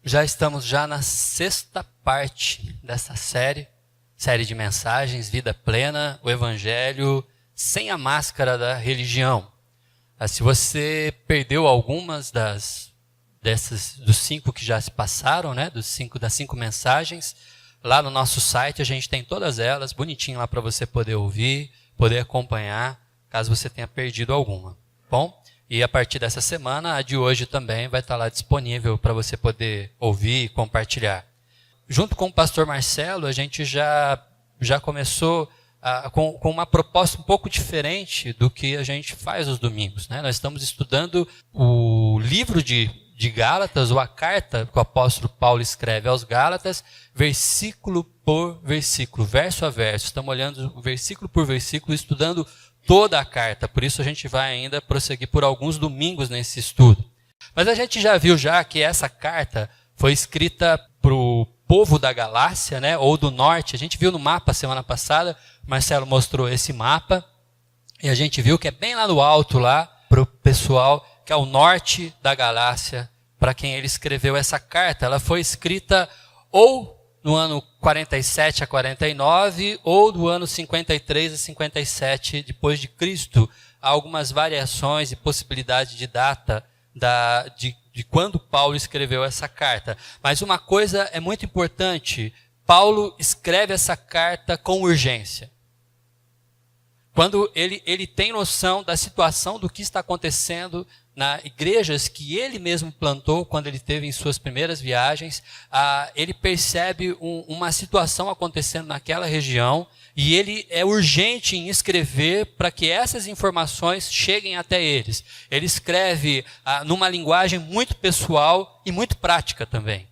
Já estamos na sexta parte dessa série de mensagens, Vida Plena, o Evangelho sem a máscara da religião. Se você perdeu algumas dos 5 que já se passaram, né, das 5 mensagens, lá no nosso site a gente tem todas elas, bonitinho lá para você poder ouvir, poder acompanhar, caso você tenha perdido alguma. Bom? E a partir dessa semana, a de hoje também vai estar lá disponível para você poder ouvir e compartilhar. Junto com o pastor Marcelo, a gente já começou com uma proposta um pouco diferente do que a gente faz aos domingos, né? Nós estamos estudando o livro de Gálatas, ou a carta que o apóstolo Paulo escreve aos Gálatas, versículo por versículo, verso a verso. Estamos olhando versículo por versículo, estudando toda a carta, por isso a gente vai ainda prosseguir por alguns domingos nesse estudo. Mas a gente já viu que essa carta foi escrita para o povo da Galácia, né, ou do norte. A gente viu no mapa semana passada, o Marcelo mostrou esse mapa, e a gente viu que é bem lá no alto, lá para o pessoal que é o norte da Galácia, para quem ele escreveu essa carta. Ela foi escrita ou no ano 47 a 49, ou do ano 53 a 57 depois de Cristo. Há algumas variações e possibilidades de data de quando Paulo escreveu essa carta. Mas uma coisa é muito importante: Paulo escreve essa carta com urgência. Quando ele tem noção da situação do que está acontecendo nas igrejas que ele mesmo plantou quando ele esteve em suas primeiras viagens, ele percebe uma situação acontecendo naquela região e ele é urgente em escrever para que essas informações cheguem até eles. Ele escreve numa linguagem muito pessoal e muito prática também,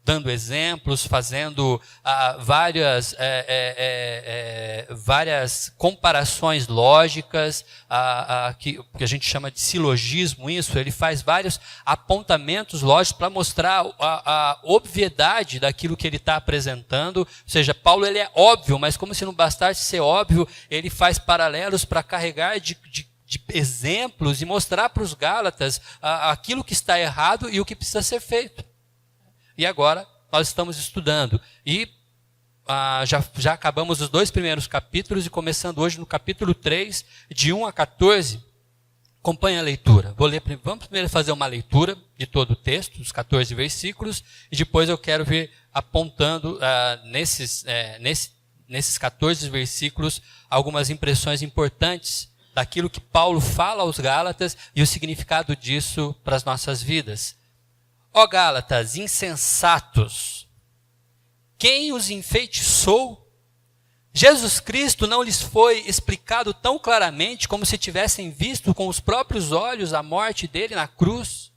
dando exemplos, fazendo várias comparações lógicas, que a gente chama de silogismo. Isso, ele faz vários apontamentos lógicos para mostrar a obviedade daquilo que ele está apresentando. Ou seja, Paulo ele é óbvio, mas como se não bastasse ser óbvio, ele faz paralelos para carregar de exemplos e mostrar para os Gálatas aquilo que está errado e o que precisa ser feito. E agora nós estamos estudando. E já acabamos os 2 primeiros capítulos e começando hoje no capítulo 3, de 1 a 14. Acompanhe a leitura. Vamos primeiro fazer uma leitura de todo o texto, dos 14 versículos, e depois eu quero vir apontando nesses 14 versículos algumas impressões importantes daquilo que Paulo fala aos Gálatas e o significado disso para as nossas vidas. Ó Gálatas, insensatos, quem os enfeitiçou? Jesus Cristo não lhes foi explicado tão claramente como se tivessem visto com os próprios olhos a morte dele na cruz?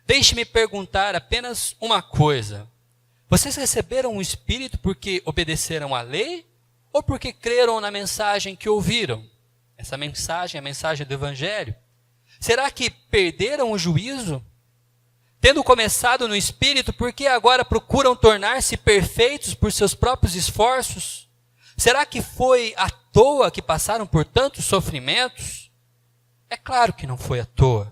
Deixe-me perguntar apenas uma coisa. Vocês receberam o Espírito porque obedeceram à lei ou porque creram na mensagem que ouviram? Essa mensagem é a mensagem do Evangelho. Será que perderam o juízo? Tendo começado no Espírito, por que agora procuram tornar-se perfeitos por seus próprios esforços? Será que foi à toa que passaram por tantos sofrimentos? É claro que não foi à toa.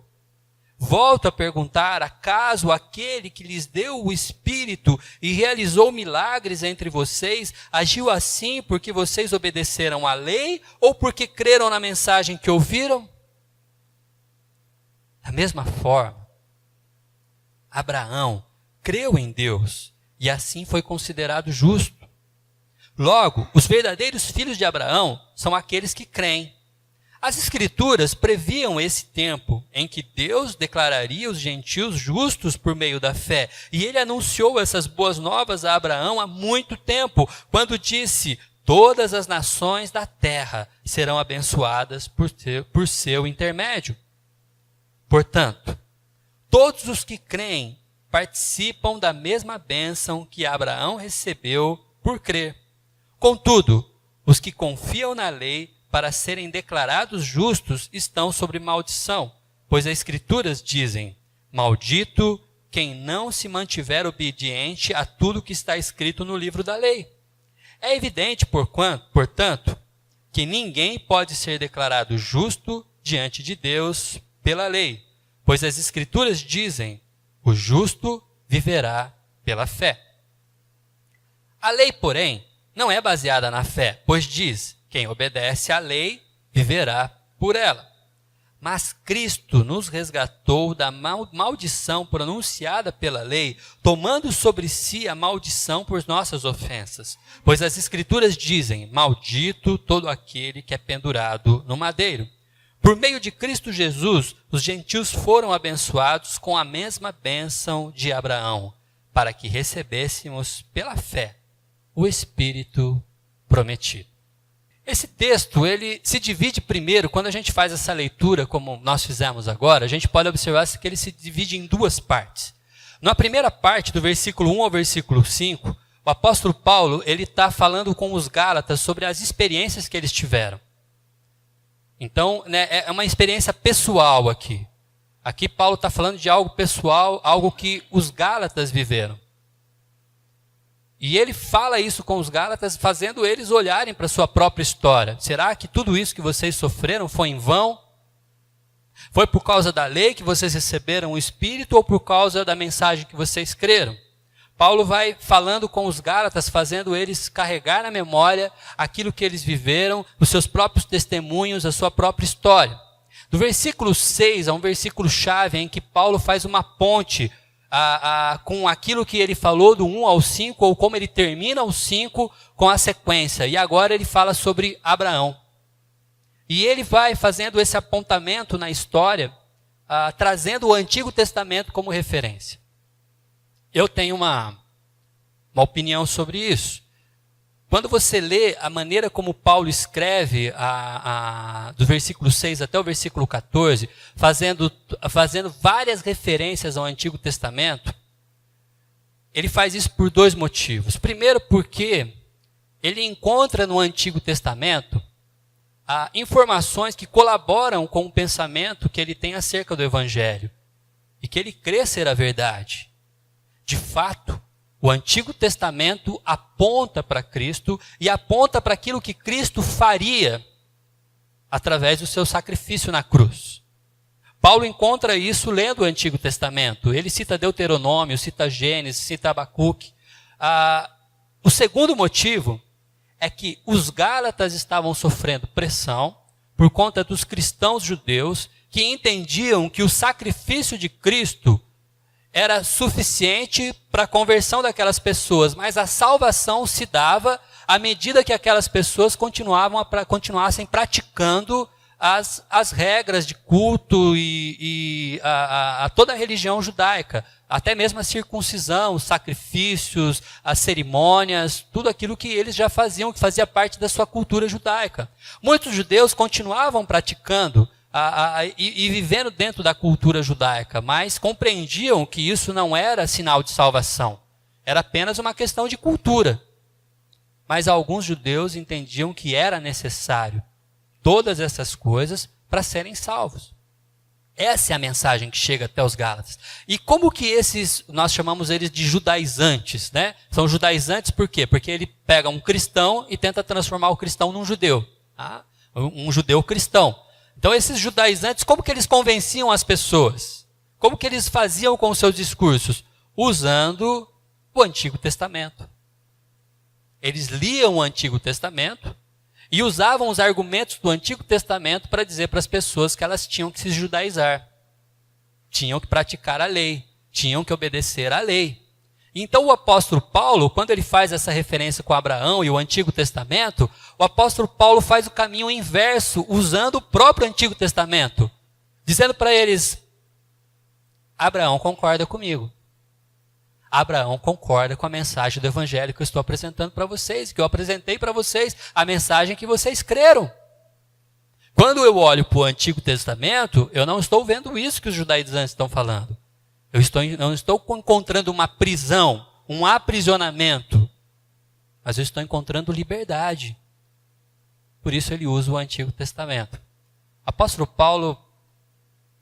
Volto a perguntar, acaso aquele que lhes deu o Espírito e realizou milagres entre vocês, agiu assim porque vocês obedeceram à lei ou porque creram na mensagem que ouviram? Da mesma forma, Abraão creu em Deus e assim foi considerado justo. Logo, os verdadeiros filhos de Abraão são aqueles que creem. As Escrituras previam esse tempo em que Deus declararia os gentios justos por meio da fé. E ele anunciou essas boas novas a Abraão há muito tempo, quando disse: todas as nações da terra serão abençoadas por seu intermédio. Portanto, todos os que creem participam da mesma bênção que Abraão recebeu por crer. Contudo, os que confiam na lei para serem declarados justos estão sob maldição, pois as Escrituras dizem: maldito quem não se mantiver obediente a tudo que está escrito no livro da lei. É evidente, portanto, que ninguém pode ser declarado justo diante de Deus pela lei, pois as Escrituras dizem: o justo viverá pela fé. A lei, porém, não é baseada na fé, pois diz, quem obedece à lei viverá por ela. Mas Cristo nos resgatou da maldição pronunciada pela lei, tomando sobre si a maldição por nossas ofensas. Pois as Escrituras dizem, maldito todo aquele que é pendurado no madeiro. Por meio de Cristo Jesus, os gentios foram abençoados com a mesma bênção de Abraão, para que recebêssemos pela fé o Espírito prometido. Esse texto, ele se divide primeiro, quando a gente faz essa leitura, como nós fizemos agora, a gente pode observar que ele se divide em duas partes. Na primeira parte, do versículo 1 ao versículo 5, o apóstolo Paulo, ele está falando com os Gálatas sobre as experiências que eles tiveram. Então, né, é uma experiência pessoal aqui. Aqui Paulo está falando de algo pessoal, algo que os Gálatas viveram. E ele fala isso com os Gálatas, fazendo eles olharem para a sua própria história. Será que tudo isso que vocês sofreram foi em vão? Foi por causa da lei que vocês receberam o Espírito ou por causa da mensagem que vocês creram? Paulo vai falando com os Gálatas, fazendo eles carregar na memória aquilo que eles viveram, os seus próprios testemunhos, a sua própria história. Do versículo 6 a um versículo chave em que Paulo faz uma ponte com aquilo que ele falou do 1 ao 5, ou como ele termina o 5 com a sequência. E agora ele fala sobre Abraão. E ele vai fazendo esse apontamento na história, trazendo o Antigo Testamento como referência. Eu tenho uma opinião sobre isso. Quando você lê a maneira como Paulo escreve do versículo 6 até o versículo 14, fazendo várias referências ao Antigo Testamento, ele faz isso por dois motivos. Primeiro, porque ele encontra no Antigo Testamento informações que colaboram com o pensamento que ele tem acerca do Evangelho e que ele crê ser a verdade. De fato, o Antigo Testamento aponta para Cristo e aponta para aquilo que Cristo faria através do seu sacrifício na cruz. Paulo encontra isso lendo o Antigo Testamento. Ele cita Deuteronômio, cita Gênesis, cita Abacuque. O segundo motivo é que os Gálatas estavam sofrendo pressão por conta dos cristãos judeus que entendiam que o sacrifício de Cristo era suficiente para a conversão daquelas pessoas, mas a salvação se dava à medida que aquelas pessoas continuassem praticando as regras de culto e toda a religião judaica, até mesmo a circuncisão, os sacrifícios, as cerimônias, tudo aquilo que eles já faziam, que fazia parte da sua cultura judaica. Muitos judeus continuavam praticando e vivendo dentro da cultura judaica, mas compreendiam que isso não era sinal de salvação, era apenas uma questão de cultura. Mas alguns judeus entendiam que era necessário todas essas coisas para serem salvos. Essa é a mensagem que chega até os Gálatas. E como que nós chamamos eles de judaizantes, né? São judaizantes por quê? Porque ele pega um cristão e tenta transformar o cristão num judeu. Um judeu cristão. Então esses judaizantes, como que eles convenciam as pessoas? Como que eles faziam com os seus discursos? Usando o Antigo Testamento. Eles liam o Antigo Testamento e usavam os argumentos do Antigo Testamento para dizer para as pessoas que elas tinham que se judaizar. Tinham que praticar a lei. Tinham que obedecer à lei. Então o apóstolo Paulo, quando ele faz essa referência com Abraão e o Antigo Testamento, o apóstolo Paulo faz o caminho inverso, usando o próprio Antigo Testamento. Dizendo para eles, Abraão concorda comigo. Abraão concorda com a mensagem do Evangelho que eu estou apresentando para vocês, que eu apresentei para vocês, a mensagem que vocês creram. Quando eu olho para o Antigo Testamento, eu não estou vendo isso que os judaizantes estão falando. Eu não estou encontrando uma prisão, um aprisionamento, mas eu estou encontrando liberdade. Por isso ele usa o Antigo Testamento. O apóstolo Paulo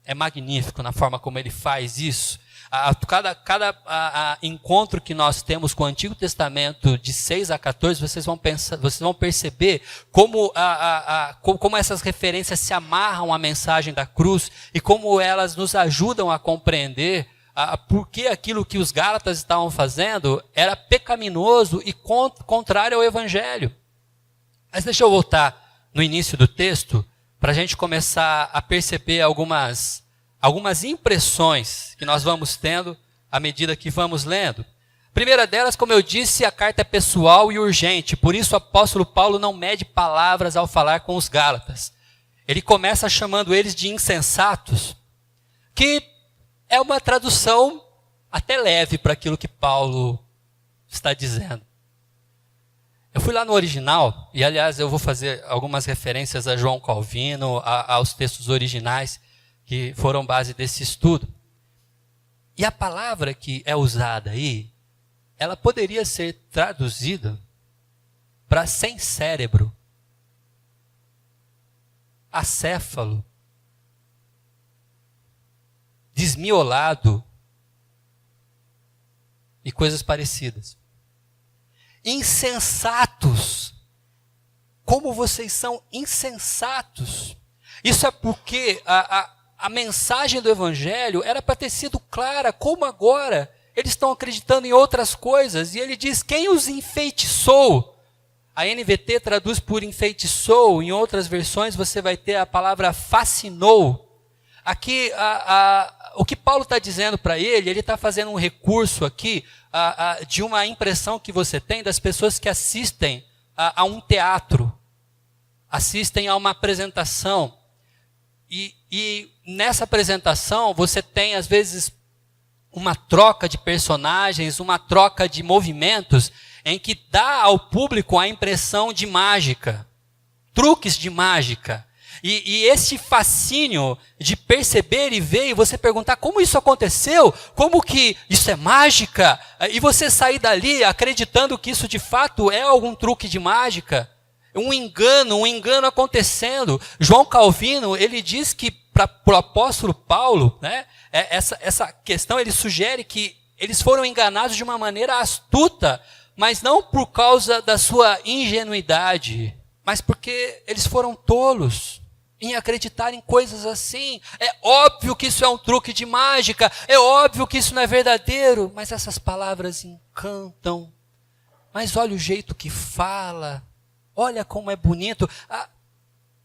é magnífico na forma como ele faz isso. Cada encontro que nós temos com o Antigo Testamento, de 6 a 14, vocês vão perceber como essas referências se amarram à mensagem da cruz e como elas nos ajudam a compreender porque aquilo que os Gálatas estavam fazendo era pecaminoso e contrário ao Evangelho. Mas deixa eu voltar no início do texto, para a gente começar a perceber algumas impressões que nós vamos tendo à medida que vamos lendo. A primeira delas, como eu disse, a carta é pessoal e urgente, por isso o apóstolo Paulo não mede palavras ao falar com os Gálatas. Ele começa chamando eles de insensatos, que é uma tradução até leve para aquilo que Paulo está dizendo. Eu fui lá no original, e aliás eu vou fazer algumas referências a João Calvino, aos textos originais que foram base desse estudo. E a palavra que é usada aí, ela poderia ser traduzida para sem cérebro, acéfalo, desmiolado e coisas parecidas. Insensatos. Como vocês são insensatos. Isso é porque a mensagem do Evangelho era para ter sido clara, como agora eles estão acreditando em outras coisas. E ele diz, quem os enfeitiçou? A NVT traduz por enfeitiçou, em outras versões você vai ter a palavra fascinou. Aqui, o que Paulo está dizendo para ele está fazendo um recurso aqui de uma impressão que você tem das pessoas que assistem a um teatro, assistem a uma apresentação. E nessa apresentação você tem, às vezes, uma troca de personagens, uma troca de movimentos, em que dá ao público a impressão de mágica, truques de mágica. E esse fascínio de perceber e ver e você perguntar como isso aconteceu, como que isso é mágica, e você sair dali acreditando que isso de fato é algum truque de mágica, um engano acontecendo. João Calvino, ele diz que para o apóstolo Paulo, né, essa questão, ele sugere que eles foram enganados de uma maneira astuta, mas não por causa da sua ingenuidade, mas porque eles foram tolos em acreditar em coisas assim. É óbvio que isso é um truque de mágica, é óbvio que isso não é verdadeiro, mas essas palavras encantam. Mas olha o jeito que fala, olha como é bonito.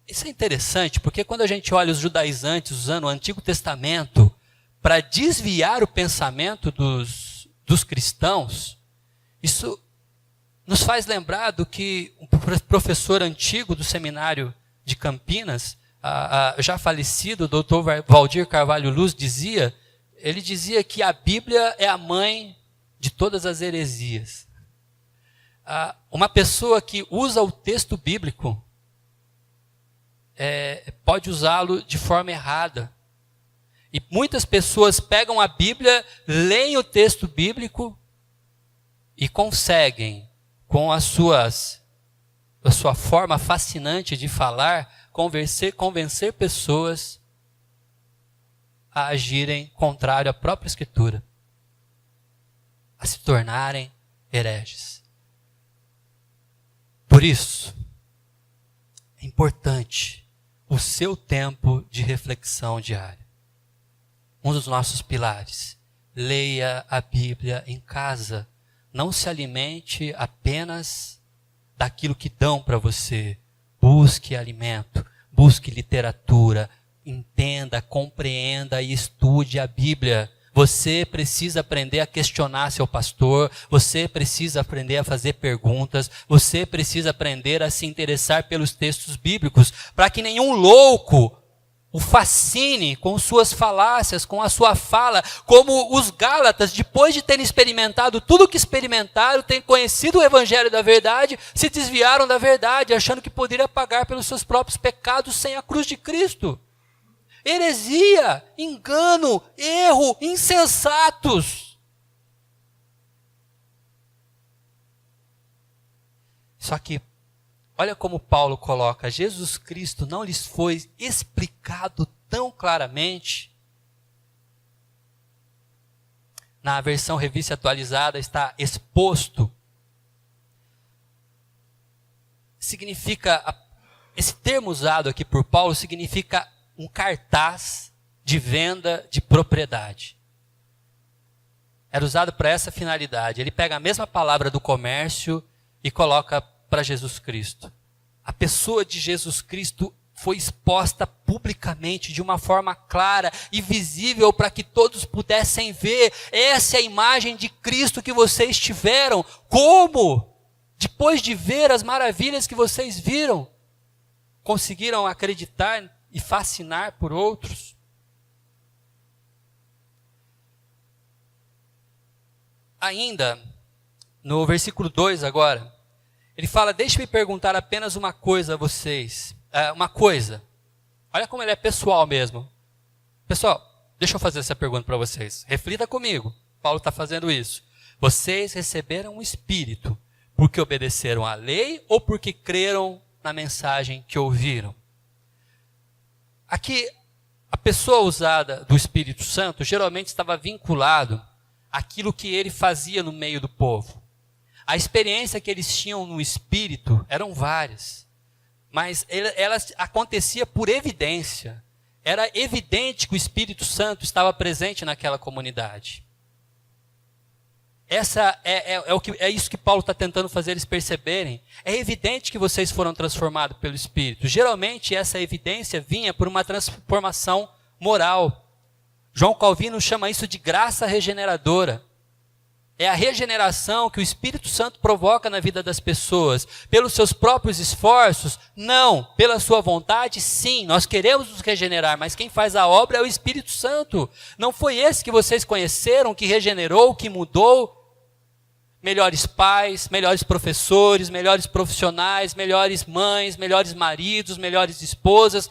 Isso é interessante, porque quando a gente olha os judaizantes usando o Antigo Testamento para desviar o pensamento dos cristãos, isso nos faz lembrar do que um professor antigo do seminário de Campinas, já falecido, o doutor Valdir Carvalho Luz, dizia. Ele dizia que a Bíblia é a mãe de todas as heresias. Uma pessoa que usa o texto bíblico pode usá-lo de forma errada. E muitas pessoas pegam a Bíblia, leem o texto bíblico e conseguem, com a sua forma fascinante de falar, convencer pessoas a agirem contrário à própria Escritura, a se tornarem hereges. Por isso, é importante o seu tempo de reflexão diária. Um dos nossos pilares, leia a Bíblia em casa. Não se alimente apenas daquilo que dão para você. Busque alimento, busque literatura, entenda, compreenda e estude a Bíblia. Você precisa aprender a questionar seu pastor, você precisa aprender a fazer perguntas, você precisa aprender a se interessar pelos textos bíblicos, para que nenhum louco o fascine com suas falácias, com a sua fala, como os Gálatas, depois de terem experimentado tudo o que experimentaram, terem conhecido o Evangelho da verdade, se desviaram da verdade, achando que poderiam pagar pelos seus próprios pecados sem a cruz de Cristo. Heresia, engano, erro, insensatos. Só que, olha como Paulo coloca, Jesus Cristo não lhes foi explicado tão claramente. Na versão revista atualizada está exposto. Esse termo usado aqui por Paulo significa um cartaz de venda de propriedade. era usado para essa finalidade. Ele pega a mesma palavra do comércio e coloca para Jesus Cristo. A pessoa de Jesus Cristo foi exposta publicamente de uma forma clara e visível para que todos pudessem ver. Essa é a imagem de Cristo que vocês tiveram. Como? Depois de ver as maravilhas que vocês viram, conseguiram acreditar e fascinar por outros? Ainda, no versículo 2 agora, ele fala: deixe-me perguntar apenas uma coisa a vocês. Uma coisa. Olha como ele é pessoal mesmo. Pessoal, deixa eu fazer essa pergunta para vocês. Reflita comigo. Paulo está fazendo isso. Vocês receberam o Espírito porque obedeceram à lei ou porque creram na mensagem que ouviram? Aqui, a pessoa usada do Espírito Santo geralmente estava vinculado àquilo que ele fazia no meio do povo. A experiência que eles tinham no Espírito eram várias. Mas ela acontecia por evidência. Era evidente que o Espírito Santo estava presente naquela comunidade. É isso que Paulo está tentando fazer eles perceberem. É evidente que vocês foram transformados pelo Espírito. Geralmente essa evidência vinha por uma transformação moral. João Calvino chama isso de graça regeneradora. É a regeneração que o Espírito Santo provoca na vida das pessoas. Pelos seus próprios esforços? Não. Pela sua vontade? Sim. Nós queremos nos regenerar, mas quem faz a obra é o Espírito Santo. Não foi esse que vocês conheceram, que regenerou, que mudou? Melhores pais, melhores professores, melhores profissionais, melhores mães, melhores maridos, melhores esposas.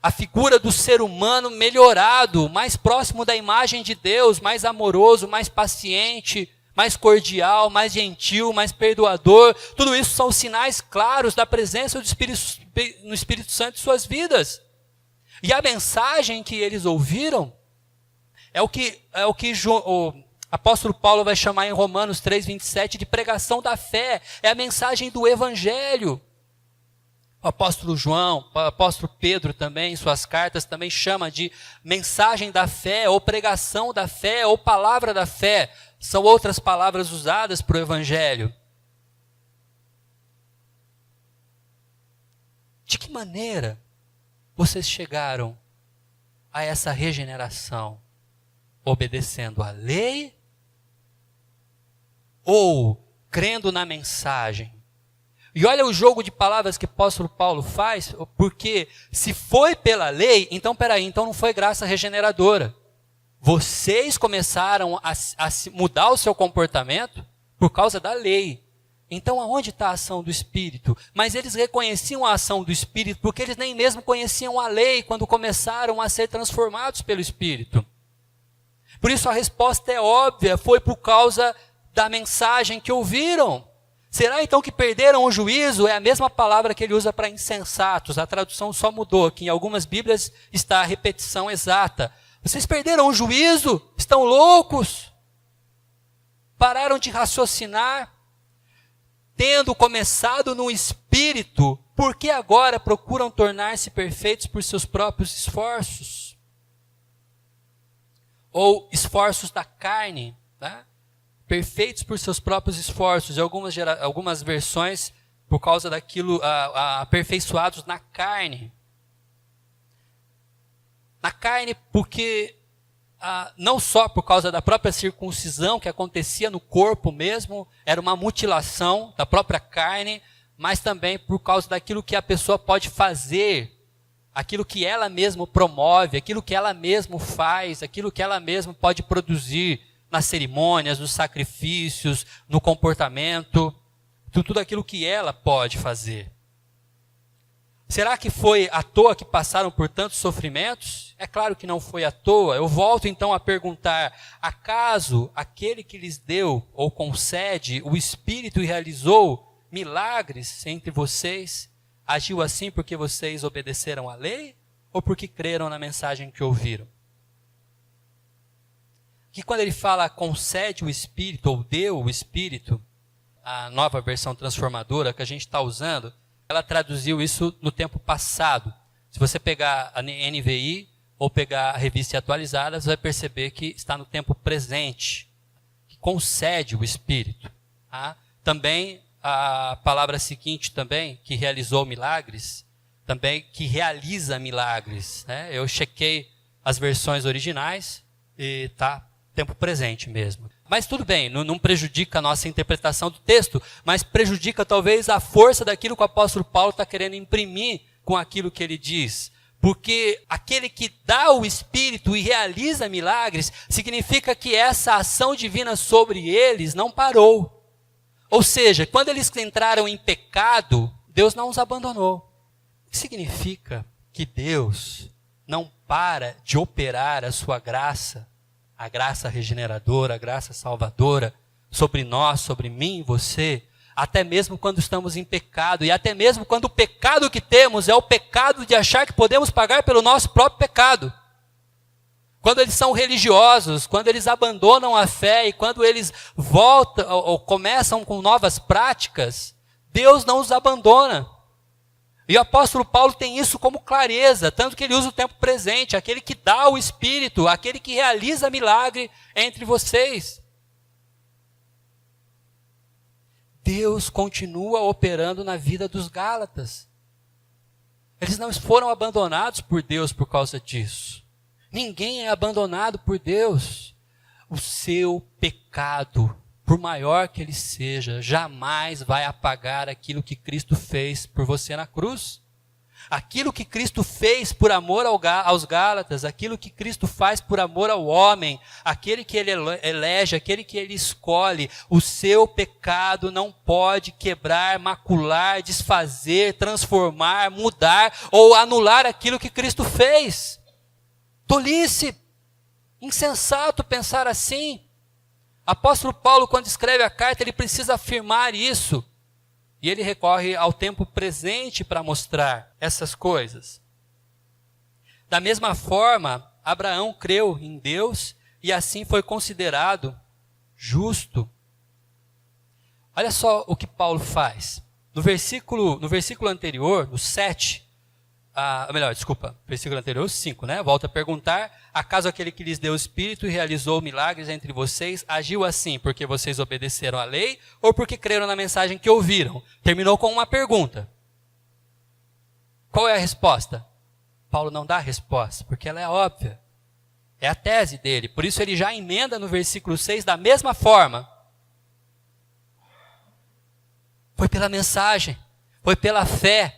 A figura do ser humano melhorado, mais próximo da imagem de Deus, mais amoroso, mais paciente, mais cordial, mais gentil, mais perdoador. Tudo isso são sinais claros da presença do Espírito Santo em suas vidas. E a mensagem que eles ouviram é o que o apóstolo Paulo vai chamar em Romanos 3:27 de pregação da fé. É a mensagem do Evangelho. O apóstolo João, o apóstolo Pedro também, em suas cartas, também chama de mensagem da fé, ou pregação da fé, ou palavra da fé. São outras palavras usadas para o Evangelho. De que maneira vocês chegaram a essa regeneração? Obedecendo à lei? Ou crendo na mensagem? E olha o jogo de palavras que o apóstolo Paulo faz, porque se foi pela lei, então então não foi graça regeneradora. Vocês começaram a mudar o seu comportamento por causa da lei. Então aonde está a ação do Espírito? Mas eles reconheciam a ação do Espírito porque eles nem mesmo conheciam a lei quando começaram a ser transformados pelo Espírito. Por isso a resposta é óbvia, foi por causa da mensagem que ouviram. Será então que perderam o juízo? É a mesma palavra que ele usa para insensatos. A tradução só mudou aqui. Em algumas Bíblias está a repetição exata. Vocês perderam o juízo? Estão loucos? Pararam de raciocinar? Tendo começado no Espírito, por que agora procuram tornar-se perfeitos por seus próprios esforços? Ou esforços da carne, né? Perfeitos por seus próprios esforços. Em algumas versões, por causa daquilo, aperfeiçoados na carne. Na carne porque, não só por causa da própria circuncisão que acontecia no corpo mesmo, era uma mutilação da própria carne, mas também por causa daquilo que a pessoa pode fazer, aquilo que ela mesma promove, aquilo que ela mesma faz, aquilo que ela mesma pode produzir nas cerimônias, nos sacrifícios, no comportamento, tudo aquilo que ela pode fazer. Será que foi à toa que passaram por tantos sofrimentos? É claro que não foi à toa. Eu volto então a perguntar, acaso aquele que lhes deu ou concede o Espírito e realizou milagres entre vocês, agiu assim porque vocês obedeceram à lei ou porque creram na mensagem que ouviram? Que quando ele fala concede o Espírito ou deu o Espírito, a nova versão transformadora que a gente está usando, ela traduziu isso no tempo passado. Se você pegar a NVI ou pegar a revista atualizada, você vai perceber que está no tempo presente. concede o Espírito. Tá? Também a palavra seguinte também, que realizou milagres, também que realiza milagres. Né? Eu chequei as versões originais e está tempo presente mesmo. Mas tudo bem, não prejudica a nossa interpretação do texto, mas prejudica talvez a força daquilo que o apóstolo Paulo está querendo imprimir com aquilo que ele diz. Porque aquele que dá o Espírito e realiza milagres, significa que essa ação divina sobre eles não parou. Ou seja, quando eles entraram em pecado, Deus não os abandonou. Significa que Deus não para de operar a sua graça, a graça regeneradora, a graça salvadora, sobre nós, sobre mim e você, até mesmo quando estamos em pecado, e até mesmo quando o pecado que temos é o pecado de achar que podemos pagar pelo nosso próprio pecado. Quando eles são religiosos, quando eles abandonam a fé e quando eles voltam ou começam com novas práticas, Deus não os abandona. E o apóstolo Paulo tem isso como clareza, tanto que ele usa o tempo presente, aquele que dá o Espírito, aquele que realiza milagre entre vocês. Deus continua operando na vida dos Gálatas. Eles não foram abandonados por Deus por causa disso. Ninguém é abandonado por Deus. O seu pecado, por maior que ele seja, jamais vai apagar aquilo que Cristo fez por você na cruz. Aquilo que Cristo fez por amor aos Gálatas, aquilo que Cristo faz por amor ao homem, aquele que ele elege, aquele que ele escolhe, o seu pecado não pode quebrar, macular, desfazer, transformar, mudar ou anular aquilo que Cristo fez. Tolice, insensato pensar assim. Apóstolo Paulo, quando escreve a carta, ele precisa afirmar isso. E ele recorre ao tempo presente para mostrar essas coisas. Da mesma forma, Abraão creu em Deus e assim foi considerado justo. Olha só o que Paulo faz. No versículo anterior, no 7, versículo anterior, 5, né? Volta a perguntar, acaso aquele que lhes deu o Espírito e realizou milagres entre vocês, agiu assim porque vocês obedeceram à lei ou porque creram na mensagem que ouviram? Terminou com uma pergunta. Qual é a resposta? Paulo não dá a resposta, porque ela é óbvia. É a tese dele, por isso ele já emenda no versículo 6 da mesma forma. Foi pela mensagem, foi pela fé,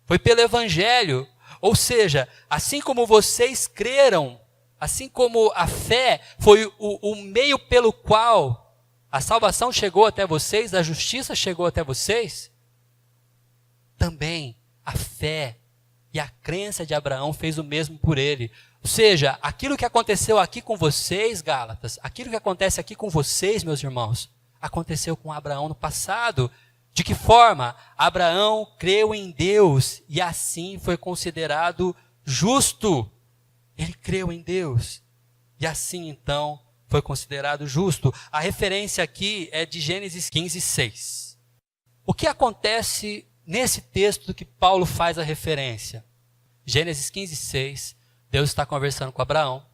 foi pelo Evangelho. Ou seja, assim como vocês creram, assim como a fé foi o meio pelo qual a salvação chegou até vocês, a justiça chegou até vocês, também a fé e a crença de Abraão fez o mesmo por ele. Ou seja, aquilo que aconteceu aqui com vocês, Gálatas, aquilo que acontece aqui com vocês, meus irmãos, aconteceu com Abraão no passado. De que forma? Abraão creu em Deus e assim foi considerado justo. Ele creu em Deus e assim então foi considerado justo. A referência aqui é de Gênesis 15, 6. O que acontece nesse texto que Paulo faz a referência? Gênesis 15, 6, Deus está conversando com Abraão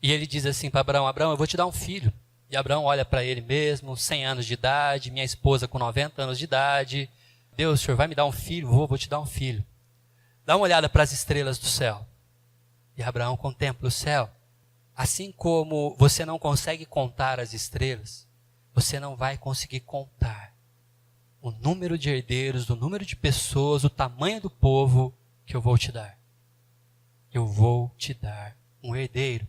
e ele diz assim para Abraão, Abraão, eu vou te dar um filho. E Abraão olha para ele mesmo, 100 anos de idade, minha esposa com 90 anos de idade. Deus, o Senhor vai me dar um filho? Vou te dar um filho. Dá uma olhada para as estrelas do céu. E Abraão contempla o céu. Assim como você não consegue contar as estrelas, você não vai conseguir contar o número de herdeiros, o número de pessoas, o tamanho do povo que eu vou te dar. Eu vou te dar um herdeiro.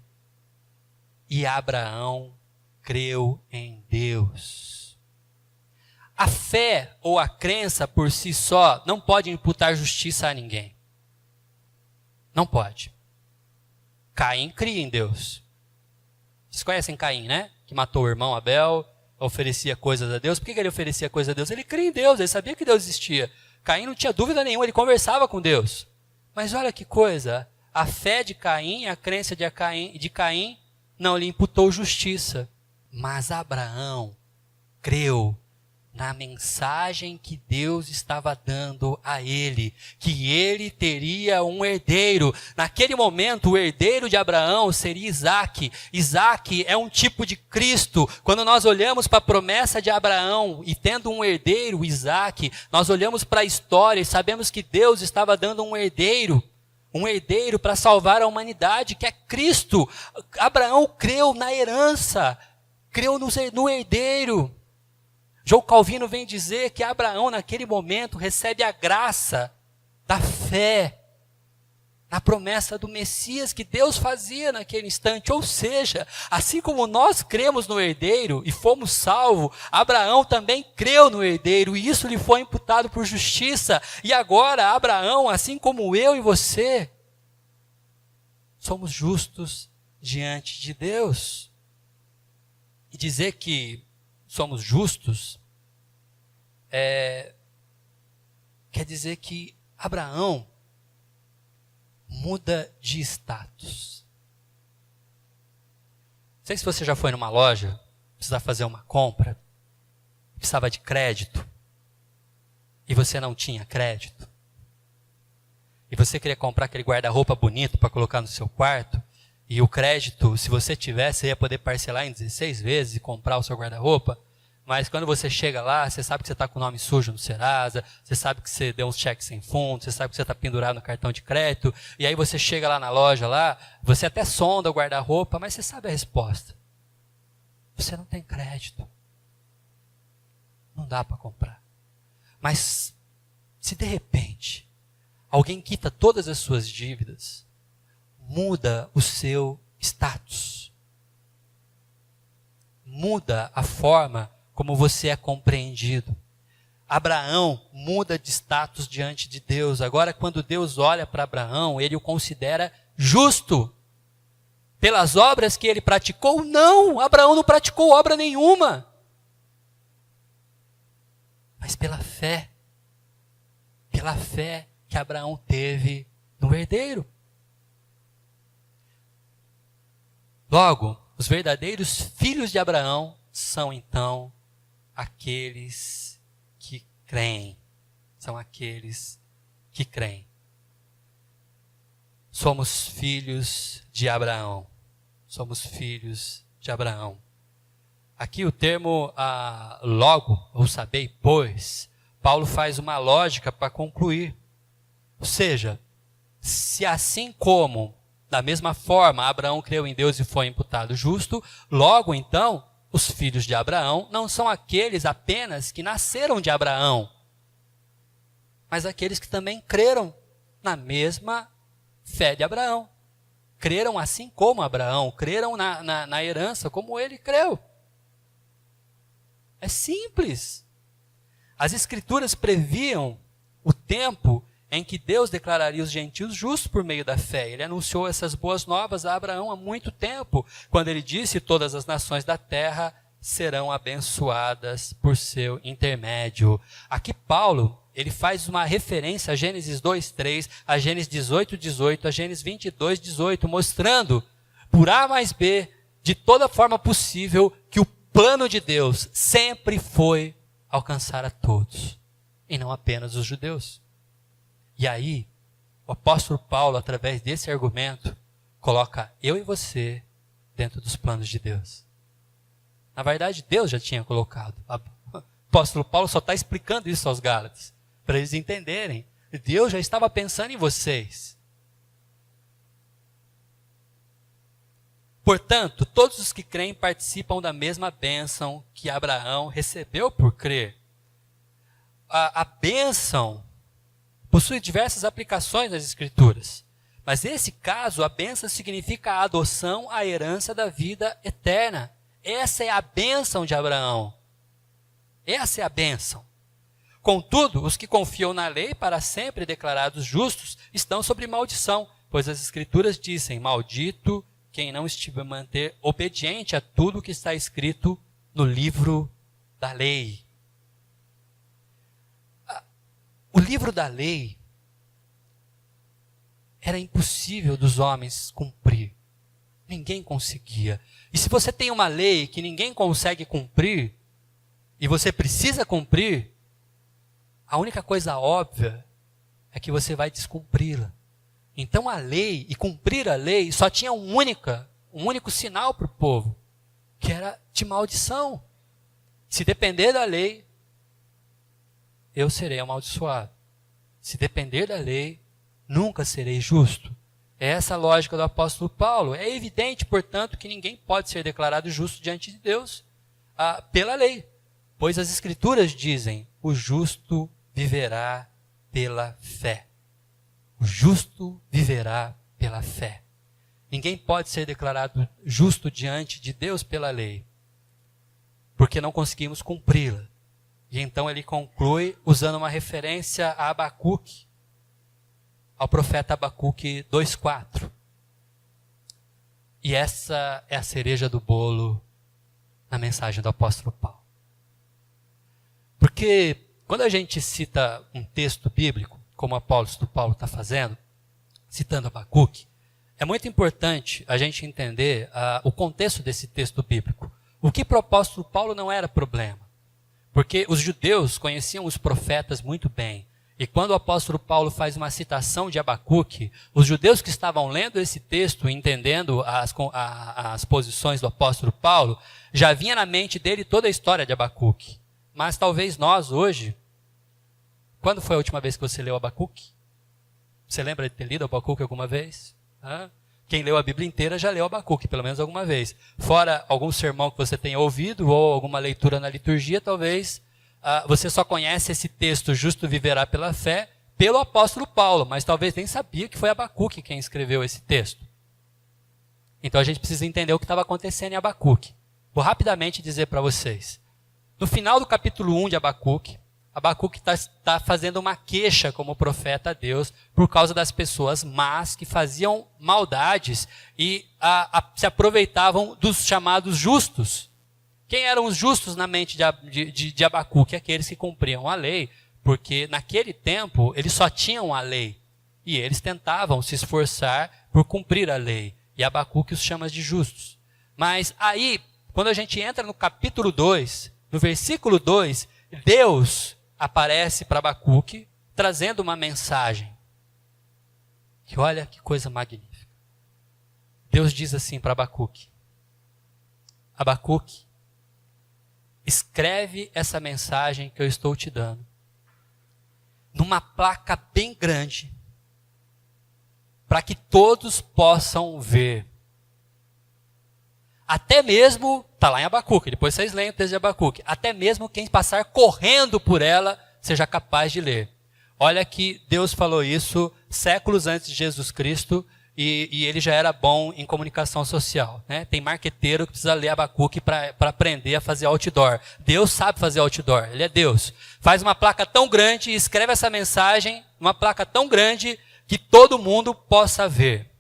E Abraão creu em Deus. A fé ou a crença por si só não pode imputar justiça a ninguém. Não pode. Caim cria em Deus. Vocês conhecem Caim, né? Que matou o irmão Abel, oferecia coisas a Deus. Por que ele oferecia coisas a Deus? Ele cria em Deus, ele sabia que Deus existia. Caim não tinha dúvida nenhuma, ele conversava com Deus. Mas olha que coisa, a fé de Caim, a crença de Caim não lhe imputou justiça. Mas Abraão creu na mensagem que Deus estava dando a ele, que ele teria um herdeiro. Naquele momento, o herdeiro de Abraão seria Isaque. Isaque é um tipo de Cristo. Quando nós olhamos para a promessa de Abraão e tendo um herdeiro, Isaque, nós olhamos para a história e sabemos que Deus estava dando um herdeiro para salvar a humanidade, que é Cristo. Abraão creu na herança, creu no herdeiro. João Calvino vem dizer que Abraão, naquele momento, recebe a graça da fé na promessa do Messias que Deus fazia naquele instante. Ou seja, assim como nós cremos no herdeiro e fomos salvos, Abraão também creu no herdeiro e isso lhe foi imputado por justiça. E agora, Abraão, assim como eu e você, somos justos diante de Deus. E dizer que somos justos quer dizer que Abraão muda de status. Não sei se você já foi numa loja, precisava fazer uma compra, precisava de crédito, e você não tinha crédito, e você queria comprar aquele guarda-roupa bonito para colocar no seu quarto, e o crédito, se você tivesse, você ia poder parcelar em 16 vezes e comprar o seu guarda-roupa. Mas quando você chega lá, você sabe que você está com o nome sujo no Serasa, você sabe que você deu uns cheques sem fundo, você sabe que você está pendurado no cartão de crédito, e aí você chega lá na loja, você até sonda o guarda-roupa, mas você sabe a resposta. Você não tem crédito. Não dá para comprar. Mas se de repente alguém quita todas as suas dívidas, muda o seu status. Muda a forma como você é compreendido. Abraão muda de status diante de Deus. Agora, quando Deus olha para Abraão, ele o considera justo. Pelas obras que ele praticou? Não, Abraão não praticou obra nenhuma. Mas pela fé que Abraão teve no herdeiro. Logo, os verdadeiros filhos de Abraão são então aqueles que creem. São aqueles que creem. Somos filhos de Abraão. Somos filhos de Abraão. Aqui o termo logo, ou sabei, pois, Paulo faz uma lógica para concluir. Ou seja, se assim como, da mesma forma, Abraão creu em Deus e foi imputado justo, logo então, os filhos de Abraão não são aqueles apenas que nasceram de Abraão, mas aqueles que também creram na mesma fé de Abraão. Creram assim como Abraão, creram na herança como ele creu. É simples. As Escrituras previam o tempo em que Deus declararia os gentios justos por meio da fé. Ele anunciou essas boas novas a Abraão há muito tempo, quando ele disse: todas as nações da terra serão abençoadas por seu intermédio. Aqui Paulo, ele faz uma referência a Gênesis 2:3, a Gênesis 18:18, a Gênesis 22:18, mostrando, por A mais B, de toda forma possível, que o plano de Deus sempre foi alcançar a todos, e não apenas os judeus. E aí, o apóstolo Paulo, através desse argumento, coloca eu e você dentro dos planos de Deus. Na verdade, Deus já tinha colocado. O apóstolo Paulo só está explicando isso aos Gálatas, para eles entenderem. Deus já estava pensando em vocês. Portanto, todos os que creem participam da mesma bênção que Abraão recebeu por crer. A bênção possui diversas aplicações nas Escrituras. Mas nesse caso, a bênção significa a adoção à herança da vida eterna. Essa é a bênção de Abraão. Essa é a bênção. Contudo, os que confiam na lei para sempre declarados justos estão sob maldição, pois as Escrituras dizem: maldito quem não estiver manter obediente a tudo o que está escrito no livro da lei. O livro da lei era impossível dos homens cumprir. Ninguém conseguia. E se você tem uma lei que ninguém consegue cumprir, e você precisa cumprir, a única coisa óbvia é que você vai descumpri-la. Então a lei, e cumprir a lei, só tinha um único sinal para o povo, que era de maldição. Se depender da lei, eu serei amaldiçoado. Se depender da lei, nunca serei justo. É essa a lógica do apóstolo Paulo. É evidente, portanto, que ninguém pode ser declarado justo diante de Deus pela lei. Pois as Escrituras dizem, o justo viverá pela fé. O justo viverá pela fé. Ninguém pode ser declarado justo diante de Deus pela lei, porque não conseguimos cumpri-la. E então ele conclui usando uma referência a Abacuque, ao profeta Abacuque 2,4. E essa é a cereja do bolo na mensagem do apóstolo Paulo. Porque quando a gente cita um texto bíblico, como o apóstolo Paulo está fazendo, citando Abacuque, é muito importante a gente entender o contexto desse texto bíblico. O que para o apóstolo Paulo não era problema. Porque os judeus conheciam os profetas muito bem. E quando o apóstolo Paulo faz uma citação de Abacuque, os judeus que estavam lendo esse texto, entendendo as posições do apóstolo Paulo, já vinha na mente dele toda a história de Abacuque. Mas talvez nós hoje, quando foi a última vez que você leu Abacuque? Você lembra de ter lido Abacuque alguma vez? Quem leu a Bíblia inteira já leu Abacuque, pelo menos alguma vez. Fora algum sermão que você tenha ouvido ou alguma leitura na liturgia, talvez você só conhece esse texto, justo viverá pela fé, pelo apóstolo Paulo, mas talvez nem sabia que foi Abacuque quem escreveu esse texto. Então a gente precisa entender o que estava acontecendo em Abacuque. Vou rapidamente dizer para vocês. No final do capítulo 1 de Abacuque está fazendo uma queixa como profeta a Deus por causa das pessoas más que faziam maldades e se aproveitavam dos chamados justos. Quem eram os justos na mente de Abacuque? Aqueles que cumpriam a lei, porque naquele tempo eles só tinham a lei e eles tentavam se esforçar por cumprir a lei. E Abacuque os chama de justos. Mas aí, quando a gente entra no capítulo 2, no versículo 2, Deus aparece para Abacuque, trazendo uma mensagem. Que olha que coisa magnífica. Deus diz assim para Abacuque: Abacuque, escreve essa mensagem que eu estou te dando numa placa bem grande, para que todos possam ver. Até mesmo, está lá em Abacuque, depois vocês leem o texto de Abacuque, até mesmo quem passar correndo por ela seja capaz de ler. Olha que Deus falou isso séculos antes de Jesus Cristo e ele já era bom em comunicação social. Né? Tem marqueteiro que precisa ler Abacuque para aprender a fazer outdoor. Deus sabe fazer outdoor, ele é Deus. Faz uma placa tão grande e escreve essa mensagem, uma placa tão grande que todo mundo possa ver.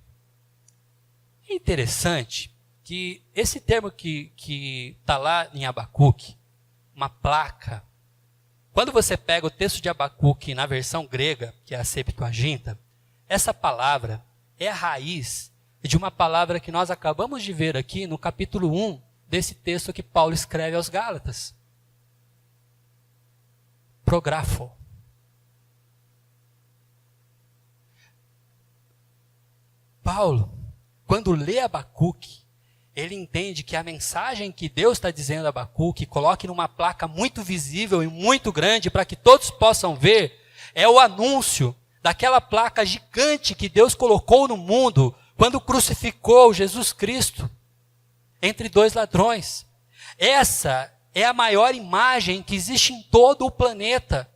É interessante que esse termo que está lá em Abacuque, uma placa, quando você pega o texto de Abacuque na versão grega, que é a Septuaginta, essa palavra é a raiz de uma palavra que nós acabamos de ver aqui no capítulo 1 desse texto que Paulo escreve aos Gálatas. Prografo. Paulo, quando lê Abacuque, ele entende que a mensagem que Deus está dizendo a Abacuque, coloque numa placa muito visível e muito grande para que todos possam ver, é o anúncio daquela placa gigante que Deus colocou no mundo quando crucificou Jesus Cristo entre dois ladrões. Essa é a maior imagem que existe em todo o planeta.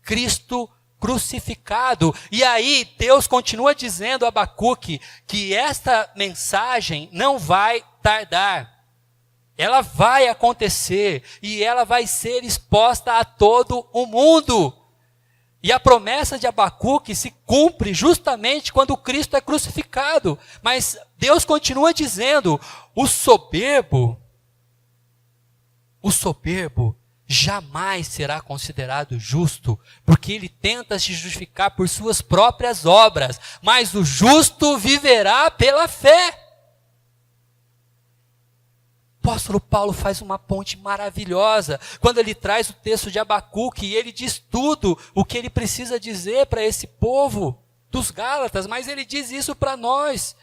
Cristo crucificado. E aí Deus continua dizendo a Abacuque que esta mensagem não vai tardar. Ela vai acontecer e ela vai ser exposta a todo o mundo. E a promessa de Abacuque se cumpre justamente quando Cristo é crucificado. Mas Deus continua dizendo, o soberbo jamais será considerado justo, porque ele tenta se justificar por suas próprias obras, mas o justo viverá pela fé. apóstolo Paulo faz uma ponte maravilhosa quando ele traz o texto de Abacuque e ele diz tudo o que ele precisa dizer para esse povo dos Gálatas, mas ele diz isso para nós.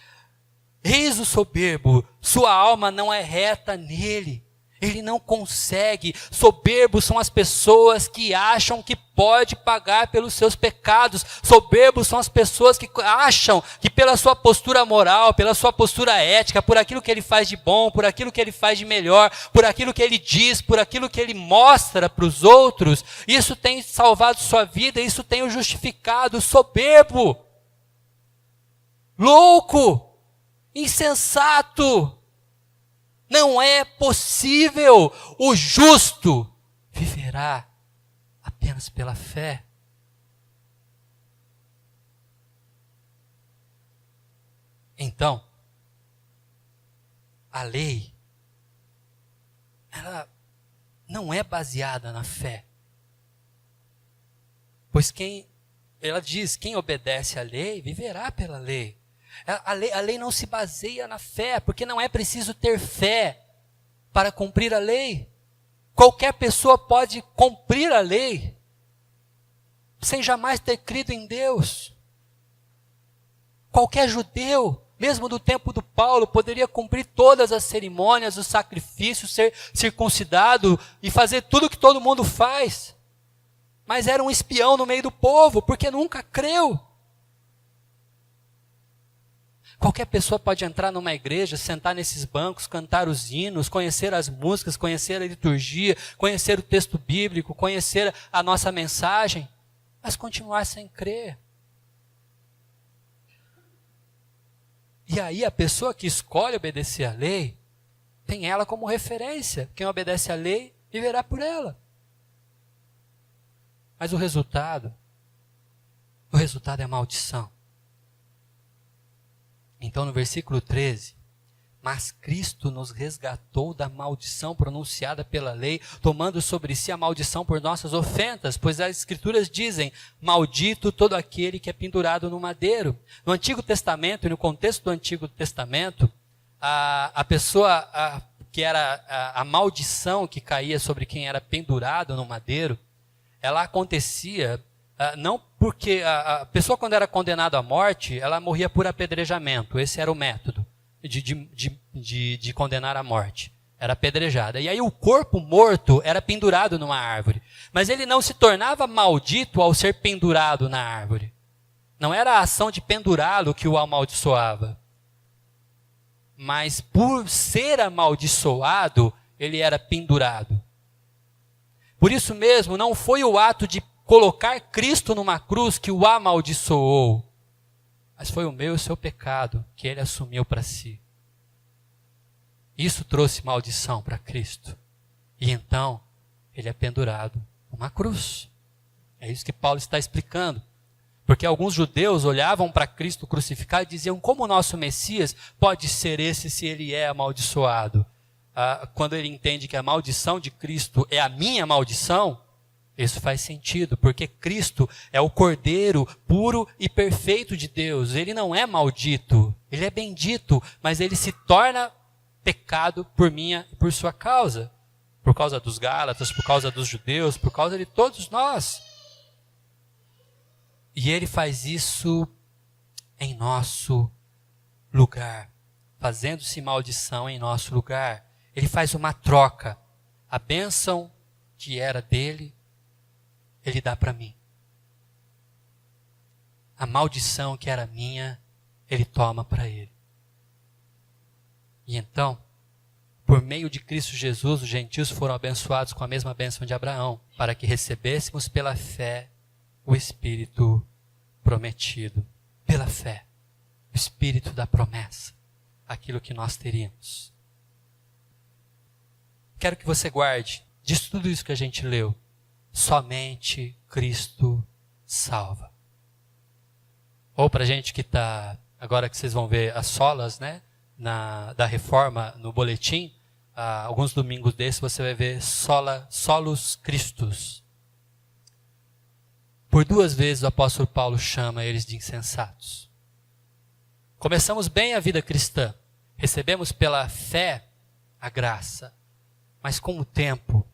Eis o soberbo, sua alma não é reta nele. Ele não consegue. Soberbos são as pessoas que acham que pode pagar pelos seus pecados. Soberbos são as pessoas que acham que pela sua postura moral, pela sua postura ética, por aquilo que ele faz de bom, por aquilo que ele faz de melhor, por aquilo que ele diz, por aquilo que ele mostra para os outros, isso tem salvado sua vida, isso tem o justificado. Soberbo, louco, insensato. Não é possível. O justo viverá apenas pela fé. Então, a lei, ela não é baseada na fé. Pois ela diz, quem obedece à lei, viverá pela lei. A lei não se baseia na fé, porque não é preciso ter fé para cumprir a lei. Qualquer pessoa pode cumprir a lei, sem jamais ter crido em Deus. Qualquer judeu, mesmo do tempo do Paulo, poderia cumprir todas as cerimônias, os sacrifícios, ser circuncidado e fazer tudo que todo mundo faz. Mas era um espião no meio do povo, porque nunca creu. Qualquer pessoa pode entrar numa igreja, sentar nesses bancos, cantar os hinos, conhecer as músicas, conhecer a liturgia, conhecer o texto bíblico, conhecer a nossa mensagem, mas continuar sem crer. E aí a pessoa que escolhe obedecer à lei, tem ela como referência. Quem obedece à lei, viverá por ela. Mas o resultado é maldição. Então, no versículo 13, mas Cristo nos resgatou da maldição pronunciada pela lei, tomando sobre si a maldição por nossas ofensas, pois as Escrituras dizem, maldito todo aquele que é pendurado no madeiro. No Antigo Testamento, e no contexto do Antigo Testamento, a pessoa que era a maldição que caía sobre quem era pendurado no madeiro, ela acontecia não porque a pessoa, quando era condenada à morte, ela morria por apedrejamento. Esse era o método de condenar à morte. Era apedrejada. E aí o corpo morto era pendurado numa árvore. Mas ele não se tornava maldito ao ser pendurado na árvore. Não era a ação de pendurá-lo que o amaldiçoava. Mas por ser amaldiçoado, ele era pendurado. Por isso mesmo, não foi o ato de colocar Cristo numa cruz que o amaldiçoou, mas foi o meu e o seu pecado que ele assumiu para si. Isso trouxe maldição para Cristo. E então, ele é pendurado numa cruz. É isso que Paulo está explicando. Porque alguns judeus olhavam para Cristo crucificado e diziam, como o nosso Messias pode ser esse se ele é amaldiçoado? Quando ele entende que a maldição de Cristo é a minha maldição, isso faz sentido, porque Cristo é o Cordeiro puro e perfeito de Deus. Ele não é maldito, ele é bendito, mas ele se torna pecado por minha e por sua causa. Por causa dos Gálatas, por causa dos judeus, por causa de todos nós. E ele faz isso em nosso lugar, fazendo-se maldição em nosso lugar. Ele faz uma troca. A bênção que era dele, ele dá para mim. A maldição que era minha, ele toma para ele. E então, por meio de Cristo Jesus, os gentios foram abençoados com a mesma bênção de Abraão, para que recebêssemos pela fé o Espírito prometido. Pela fé, o Espírito da promessa, aquilo que nós teríamos. Quero que você guarde, disso tudo isso que a gente leu, somente Cristo salva. Ou para a gente que está, agora que vocês vão ver as solas, né, da reforma no boletim, alguns domingos desses você vai ver solos Christus. Por 2 vezes o apóstolo Paulo chama eles de insensatos. Começamos bem a vida cristã, recebemos pela fé a graça. Mas com o tempo,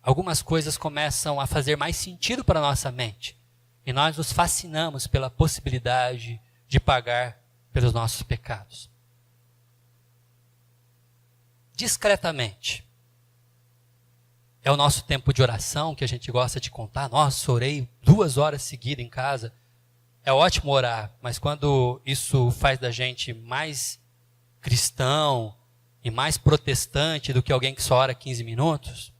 algumas coisas começam a fazer mais sentido para a nossa mente. E nós nos fascinamos pela possibilidade de pagar pelos nossos pecados. Discretamente. É o nosso tempo de oração que a gente gosta de contar. Nossa, orei 2 horas seguidas em casa. É ótimo orar, mas quando isso faz da gente mais cristão e mais protestante do que alguém que só ora 15 minutos,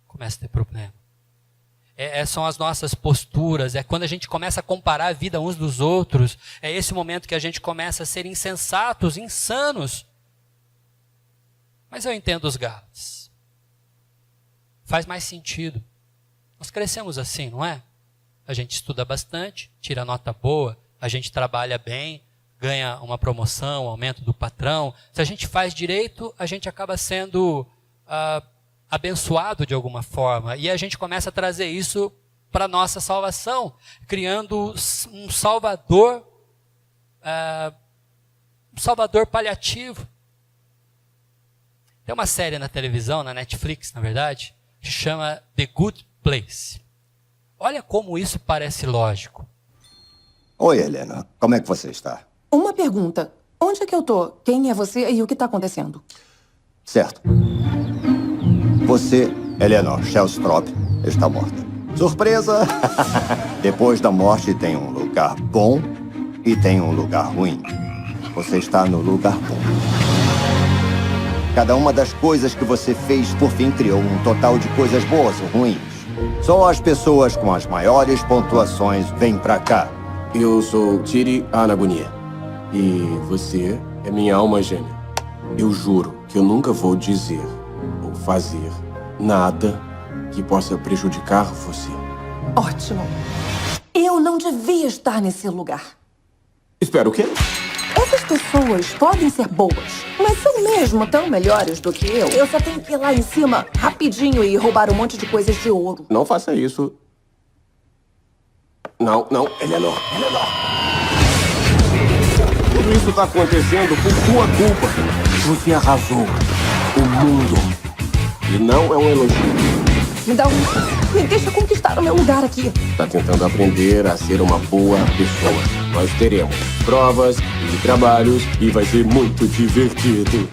começa a ter problema. São as nossas posturas, é quando a gente começa a comparar a vida uns dos outros, é esse momento que a gente começa a ser insensatos, insanos. Mas eu entendo os Gálatas. Faz mais sentido. Nós crescemos assim, não é? A gente estuda bastante, tira nota boa, a gente trabalha bem, ganha uma promoção, aumento do patrão. Se a gente faz direito, a gente acaba sendo abençoado de alguma forma. E a gente começa a trazer isso para a nossa salvação, criando um salvador paliativo. Tem uma série na televisão, na Netflix, na verdade, que chama The Good Place. Olha como isso parece lógico. Oi, Helena. Como é que você está? Uma pergunta. Onde é que eu tô? Quem é você e o que tá acontecendo? Certo. Você, Eleanor Shellstrop, está morta. Surpresa! Depois da morte tem um lugar bom e tem um lugar ruim. Você está no lugar bom. Cada uma das coisas que você fez, por fim, criou um total de coisas boas ou ruins. Só as pessoas com as maiores pontuações vêm pra cá. Eu sou Tiri Anagonia. E você é minha alma gêmea. Eu juro que eu nunca vou dizer ou fazer nada que possa prejudicar você. Ótimo. Eu não devia estar nesse lugar. Espera o quê? Essas pessoas podem ser boas, mas são mesmo tão melhores do que eu. Eu só tenho que ir lá em cima rapidinho e roubar um monte de coisas de ouro. Não faça isso. Não, Eleanor. Tudo isso tá acontecendo por sua culpa. Você arrasou o mundo. E não é um elogio. Me deixa conquistar o meu lugar aqui. Tá tentando aprender a ser uma boa pessoa. Nós teremos provas e trabalhos e vai ser muito divertido.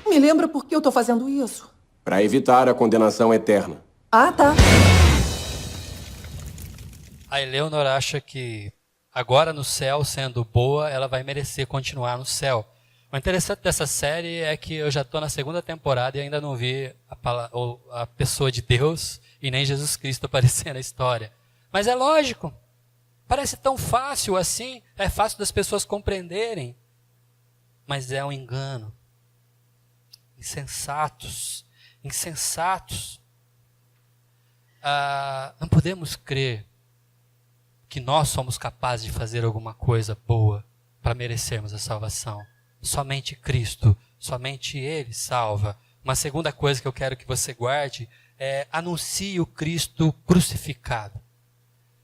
Me lembra por que eu tô fazendo isso? Para evitar a condenação eterna. Ah, tá. A Eleanor acha que agora no céu, sendo boa, ela vai merecer continuar no céu. O interessante dessa série é que eu já estou na 2ª temporada e ainda não vi a pessoa de Deus e nem Jesus Cristo aparecer na história. Mas é lógico. Parece tão fácil assim. É fácil das pessoas compreenderem. Mas é um engano. Insensatos. Não podemos crer que nós somos capazes de fazer alguma coisa boa para merecermos a salvação. Somente Cristo, somente Ele salva. Uma segunda coisa que eu quero que você guarde é anuncie o Cristo crucificado.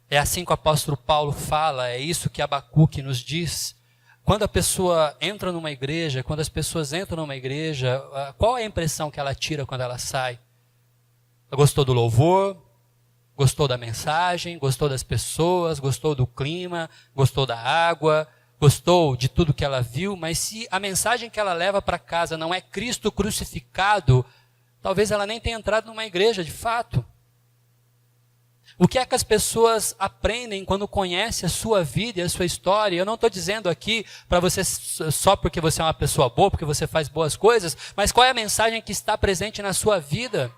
É assim que o apóstolo Paulo fala, é isso que Abacuque nos diz. Quando a pessoa entra numa igreja, quando as pessoas entram numa igreja, qual é a impressão que ela tira quando ela sai? Ela gostou do louvor? Gostou da mensagem? Gostou das pessoas? Gostou do clima? Gostou da água? Gostou de tudo que ela viu? Mas se a mensagem que ela leva para casa não é Cristo crucificado, talvez ela nem tenha entrado numa igreja de fato. O que é que as pessoas aprendem quando conhecem a sua vida e a sua história? Eu não estou dizendo aqui para você só porque você é uma pessoa boa, porque você faz boas coisas, mas qual é a mensagem que está presente na sua vida?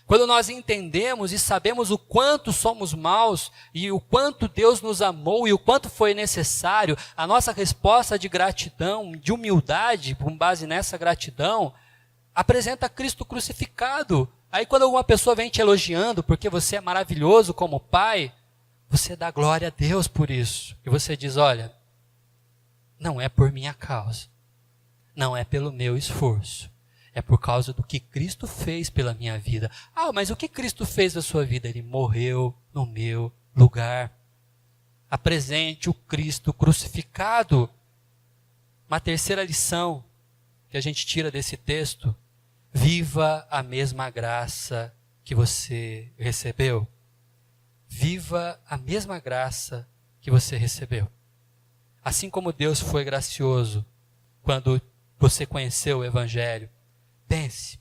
Quando nós entendemos e sabemos o quanto somos maus e o quanto Deus nos amou e o quanto foi necessário, a nossa resposta de gratidão, de humildade, com base nessa gratidão, apresenta Cristo crucificado. Aí quando alguma pessoa vem te elogiando porque você é maravilhoso como pai, você dá glória a Deus por isso. E você diz, olha, não é por minha causa, não é pelo meu esforço. É por causa do que Cristo fez pela minha vida. Ah, mas o que Cristo fez na sua vida? Ele morreu no meu lugar. Apresente o Cristo crucificado. Uma terceira lição que a gente tira desse texto: viva a mesma graça que você recebeu. Viva a mesma graça que você recebeu. Assim como Deus foi gracioso quando você conheceu o Evangelho, pense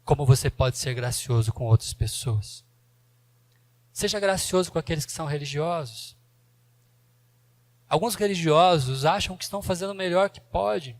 como você pode ser gracioso com outras pessoas. Seja gracioso com aqueles que são religiosos. Alguns religiosos acham que estão fazendo o melhor que podem.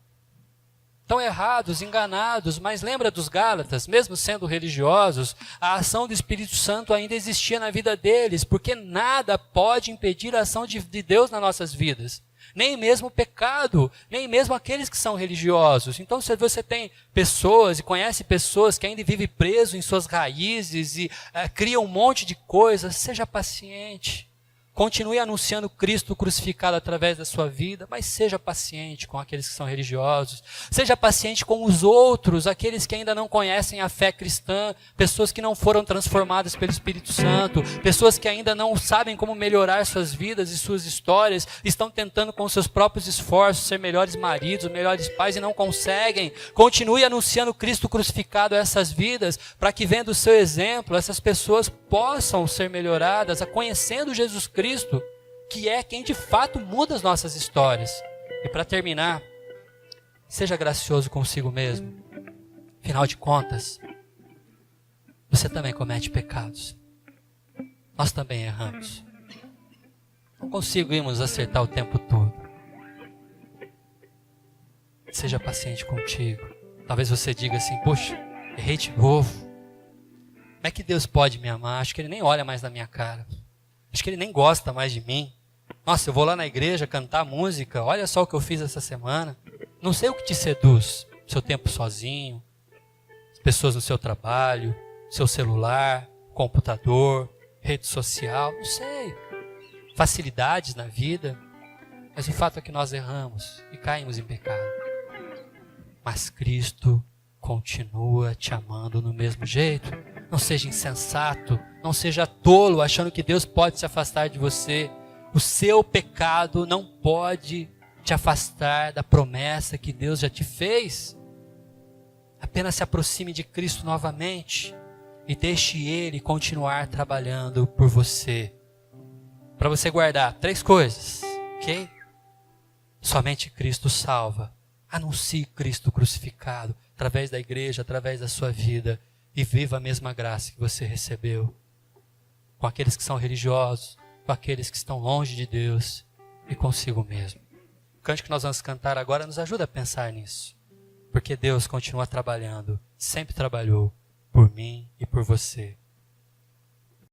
Estão errados, enganados, mas lembra dos Gálatas, mesmo sendo religiosos, a ação do Espírito Santo ainda existia na vida deles, porque nada pode impedir a ação de Deus nas nossas vidas. Nem mesmo o pecado, nem mesmo aqueles que são religiosos. Então, se você tem pessoas e conhece pessoas que ainda vivem preso em suas raízes e criam um monte de coisas, seja paciente. Continue anunciando Cristo crucificado através da sua vida, mas seja paciente com aqueles que são religiosos. Seja paciente com os outros, aqueles que ainda não conhecem a fé cristã, pessoas que não foram transformadas pelo Espírito Santo, pessoas que ainda não sabem como melhorar suas vidas e suas histórias, estão tentando com seus próprios esforços ser melhores maridos, melhores pais e não conseguem. Continue anunciando Cristo crucificado a essas vidas, para que vendo o seu exemplo, essas pessoas possam ser melhoradas, conhecendo Jesus Cristo, que é quem de fato muda as nossas histórias. E para terminar, seja gracioso consigo mesmo. Afinal de contas, você também comete pecados. Nós também erramos. Não conseguimos acertar o tempo todo. Seja paciente contigo. Talvez você diga assim: poxa, errei de novo. Como é que Deus pode me amar? Acho que Ele nem olha mais na minha cara. Acho que Ele nem gosta mais de mim. Nossa, eu vou lá na igreja cantar música. Olha só o que eu fiz essa semana. Não sei o que te seduz. Seu tempo sozinho, as pessoas no seu trabalho, seu celular, computador, rede social. Não sei. Facilidades na vida. Mas o fato é que nós erramos e caímos em pecado. Mas Cristo continua te amando do mesmo jeito. Não seja insensato, não seja tolo achando que Deus pode se afastar de você. O seu pecado não pode te afastar da promessa que Deus já te fez. Apenas se aproxime de Cristo novamente e deixe Ele continuar trabalhando por você. Para você guardar 3 coisas, ok? Somente Cristo salva. Anuncie Cristo crucificado através da igreja, através da sua vida. E viva a mesma graça que você recebeu. Com aqueles que são religiosos, com aqueles que estão longe de Deus e consigo mesmo. O cântico que nós vamos cantar agora nos ajuda a pensar nisso. Porque Deus continua trabalhando, sempre trabalhou por mim e por você.